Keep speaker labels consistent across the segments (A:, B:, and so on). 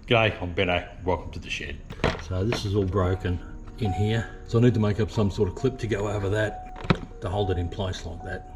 A: G'day, I'm Benno. Welcome to the shed. So this is all broken in here. So I need to make up some sort of clip to go over that to hold it in place like that.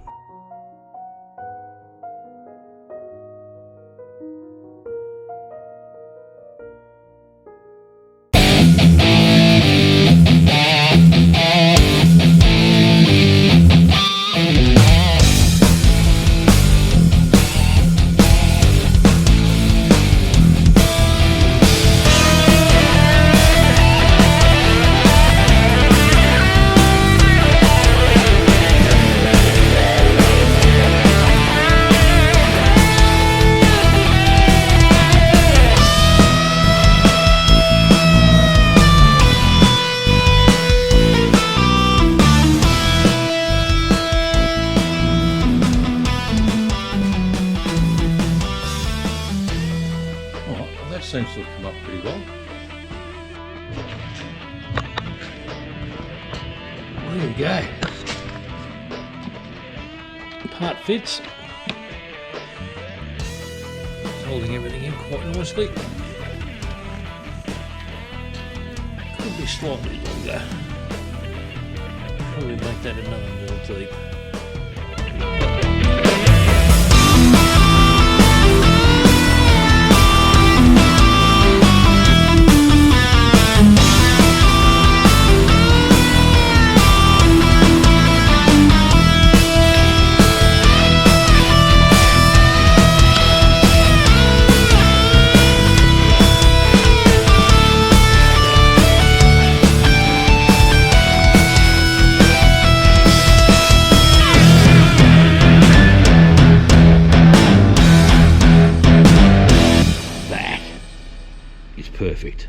A: That seems to have come up pretty well. There we go. Part fits. It's holding everything in quite nicely. Could be slightly longer. Probably make that another mil deep. Is perfect.